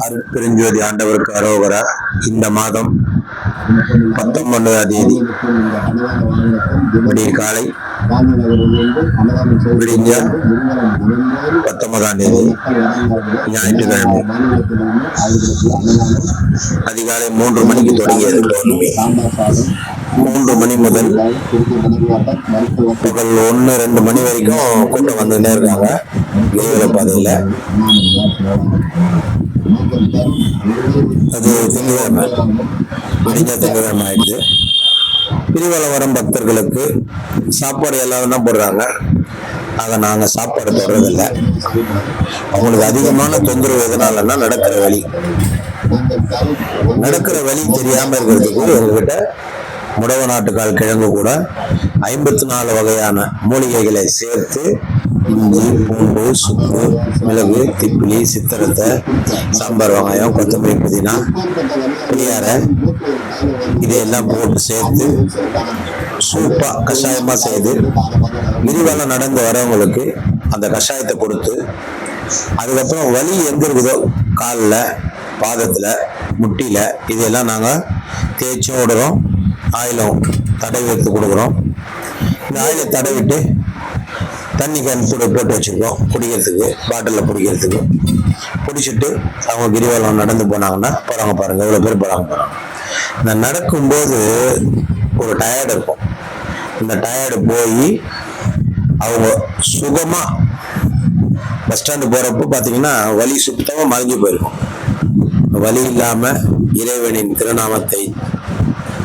அருட்பெருஞ்சோதி ஆண்டவருக்கு அரோகரா. இந்த மாதம் 19ஆம் தேதி விடிய காலை விடிஞ்ச 19ஆம் தேதி ஞாயிற்றுக்கிழமை அதிகாலை 3 மணிக்கு தொடங்கியது பௌர்ணமி. 3 மணி முதல் பகல் 1-2 மணி வரைக்கும் கூட்டம் வந்துட்டே இருக்காங்க கிரிவல பாதையில. அது திங்கட்கிழமை விடிஞ்ச திங்கட்கிழமை ஆயிடுச்சு. கிரிவலம் வரும் பக்தர்களுக்கு சாப்பாடு எல்லாரும் தான் போடுறாங்க. ஆக நாங்க சாப்பாடு போடுறதில்லை. அவங்களுக்கு அதிகமான தொந்தரவு எதனாலன்னா நடக்கிற வழி தெரியாம இருக்கிறதுக்கு எங்ககிட்ட முடவ நாட்டுக்கால் கிழங்கு கூட 54 வகையான மூலிகைகளை சேர்த்து இஞ்சி, பூண்டு, சுக்கு, மிளகு, திப்பிலி, சித்திரத்தை, சாம்பார் வெங்காயம், கொத்தமல்லி, புதினா, புளியாரை இதையெல்லாம் போட்டு சேர்த்து சூப்பா கஷாயமா செய்து கிரிவலம் நடந்து வரவங்களுக்கு அந்த கஷாயத்தை கொடுத்து, அதுக்கப்புறம் வலி எங்க இருக்குதோ காலில், பாதத்துல, முட்டியில இதெல்லாம் நாங்க தேய்ச்சும் விடுறோம். ஆயிலும் தடவி எடுத்து கொடுக்குறோம். இந்த ஆயிலை தடவிட்டு தண்ணி கேன் போட்டு வச்சுருக்கோம் குடிக்கிறதுக்கு, பாட்டிலில் பிடிக்கிறதுக்கு. பிடிச்சிட்டு அவங்க கிரிவலம் நடந்து போனாங்கன்னா போகிறாங்க பாருங்கள், எவ்வளோ பேர் போகிறாங்க. இந்த நடக்கும்போது ஒரு டயர்டு இருக்கும். இந்த டயர்டு போய் அவங்க சுகமாக பஸ் ஸ்டாண்டு போகிறப்போ பார்த்தீங்கன்னா வலி சுத்தமாக மறைஞ்சு போயிருக்கும். வலி இல்லாமல் இறைவனின் திருநாமத்தை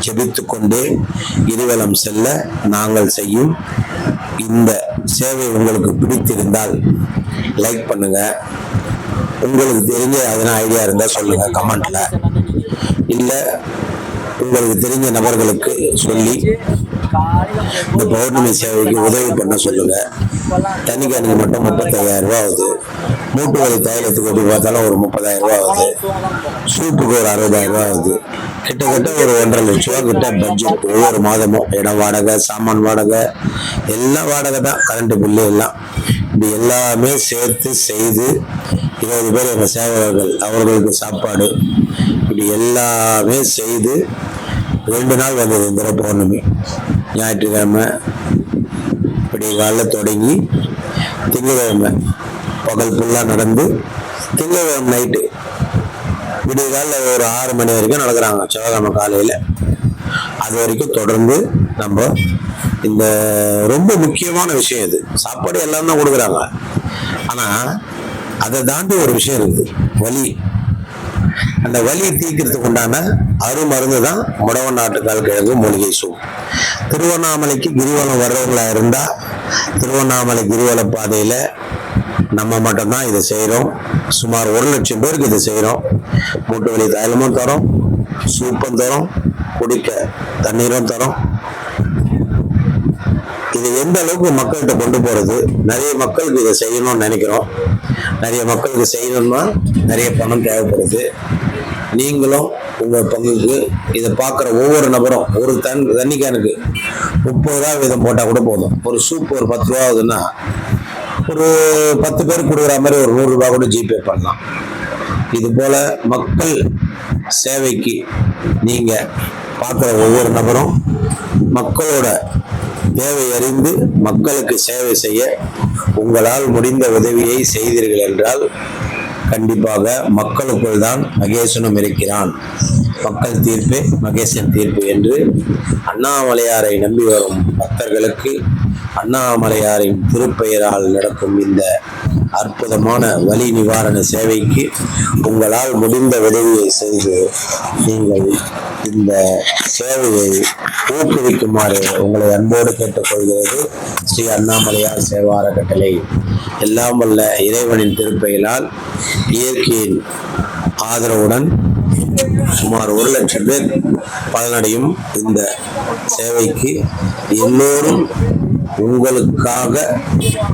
ஜெபித்து கொண்டே கிரிவலம் செல்ல நாங்கள் செய்யும் இந்த சேவை உங்களுக்கு பிடித்திருந்தால் லைக் பண்ணுங்க. உங்களுக்கு தெரிஞ்ச எதனா ஐடியா இருந்தால் சொல்லுங்க கமெண்ட்ல. இல்லை உங்களுக்கு தெரிஞ்ச நபர்களுக்கு சொல்லி இந்த பௌர்ணமி சேவைக்கு உதவி பண்ண சொல்லுங்க. தண்ணிக்கானுக்கு மட்டும் 35,000 ரூபா ஆகுது. மூட்டு வலி தைலத்துக்கு எப்படி பார்த்தாலும் ஒரு 30,000 ரூபா ஆகுது. சூப்புக்கு ஒரு 60,000 ரூபா ஆகுது. கிட்டத்தட்ட ஒரு 1.5 லட்ச ரூபா கிட்ட பட்ஜெட் ஒவ்வொரு மாதமும். இடம் வாடகை, சாமான் வாடகை, எல்லாம் வாடகை தான், கரண்ட் பில்லு எல்லாம். இப்படி எல்லாமே சேர்த்து செய்து 20 பேர் எங்கள் சேவகர்கள், அவர்களுக்கு சாப்பாடு, இப்படி எல்லாமே செய்து 2 நாள் வந்தது இந்த பௌர்ணமி. ஞாயிற்றுக்கிழமை இப்படி காலைல தொடங்கி திங்கட்கிழமை பகல் ஃபுல்லாக நடந்து திங்கட்கிழமை நைட்டு விடிய காலில் ஒரு 6 மணி வரைக்கும் நடக்கிறாங்க. செவ்வாய்க்கிழமை காலையில் அது வரைக்கும் தொடர்ந்து நம்ம இந்த ரொம்ப முக்கியமான விஷயம் இது. சாப்பாடு எல்லாம் தான் கொடுக்குறாங்க. ஆனால் அதை தாண்டி ஒரு விஷயம் இருக்குது, வலி. அந்த வலியை தீர்க்கிறதுக்கு உண்டான அருமருந்து தான் முடவ நாட்டுக்கால் கிழங்கு மூலிகை சூப். திருவண்ணாமலைக்கு கிரிவலம் வர்றவங்களா இருந்தா திருவண்ணாமலை கிரிவல பாதையில நம்ம மட்டும்தான் இதை செய்கிறோம். சுமார் 1 லட்சம் பேருக்கு இதை செய்கிறோம். மூட்டு வலி தைலமும் தரோம், சூப்பும் தரோம், குடிக்க தண்ணீரும் தரோம். இது எந்த அளவுக்கு மக்கள்கிட்ட கொண்டு போறது, நிறைய மக்களுக்கு இதை செய்யணும்னு நினைக்கிறோம். நிறைய மக்களுக்கு செய்யணும்னா நிறைய பணம் தேவைப்படுது. நீங்களும் உங்க பங்குக்கு இதை பார்க்குற ஒவ்வொரு நபரும் ஒரு தண்ணி கேனுக்கு 30 ரூபா வீதம் போட்டால் கூட போதும். ஒரு சூப் ஒரு 10 ரூபா ஆகுதுன்னா ஒரு 10 பேருக்கு கொடுக்குற மாதிரி ஒரு 100 ரூபா கூட ஜிபே பண்ணலாம். இது போல மக்கள் சேவைக்கு நீங்க பார்க்குற ஒவ்வொரு நபரும் மக்களோட தேவை அறிந்து மக்களுக்கு சேவை செய்ய உங்களால் முடிந்த உதவியை செய்தீர்கள் என்றால் கண்டிப்பாக மக்களுக்குள் தான் மகேசனும் இருக்கிறான். மக்கள் தீர்ப்பே மகேசன் தீர்ப்பு என்று அண்ணாமலையாரை நம்பி வரும் பக்தர்களுக்கு அண்ணாமலையாரின் திருப்பெயரால் நடக்கும் இந்த அற்புதமான வலி நிவாரண சேவைக்கு உங்களால் முடிந்த உதவியை செய்து நீங்கள் இந்த சேவையை ஊக்குவிக்குமாறு உங்களை அன்போடு கேட்டுக்கொள்கிறது ஸ்ரீ அண்ணாமலையார் சேவா அறக்கட்டளை. எல்லாம் வல்ல இறைவனின் திருப்பெயரால் இயற்கையின் ஆதரவுடன் சுமார் 1 லட்சம் பேர் பலனடையும் இந்த சேவைக்கு எல்லோரும் உங்களுக்காக,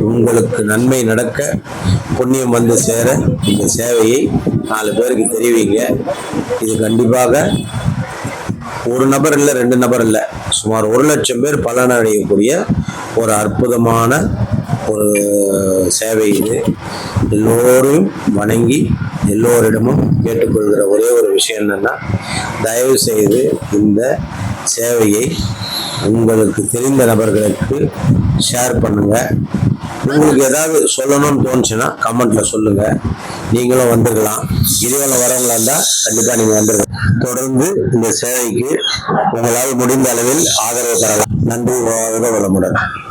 உங்களுக்கு நன்மை நடக்க, புண்ணியம் வந்து சேர இந்த சேவையை 4 பேருக்கு தெரிவிங்க. இது கண்டிப்பாக ஒரு நபர் இல்லை, 2 நபர் இல்லை, சுமார் 1 லட்சம் பேர் பலனடையக்கூடிய ஒரு அற்புதமான ஒரு சேவை இது. எல்லோரையும் வணங்கி எல்லோரிடமும் கேட்டுக்கொள்கிற ஒரே ஒரு விஷயம் என்னன்னா, தயவு செய்து இந்த சேவையை உங்களுக்கு தெரிந்த நபர்களுக்கு ஷேர் பண்ணுங்க. உங்களுக்கு ஏதாவது சொல்லணும்னு தோணுச்சுன்னா கமெண்ட்ல சொல்லுங்க. நீங்களும் வந்துக்கலாம். கிரிவலம் வரவங்களா இருந்தா கண்டிப்பா நீங்க வந்துருங்க. தொடர்ந்து இந்த சேவைக்கு உங்களால் முடிந்த அளவில் ஆதரவு தரலாம். நன்றி, வாழ்க வளமுடன்.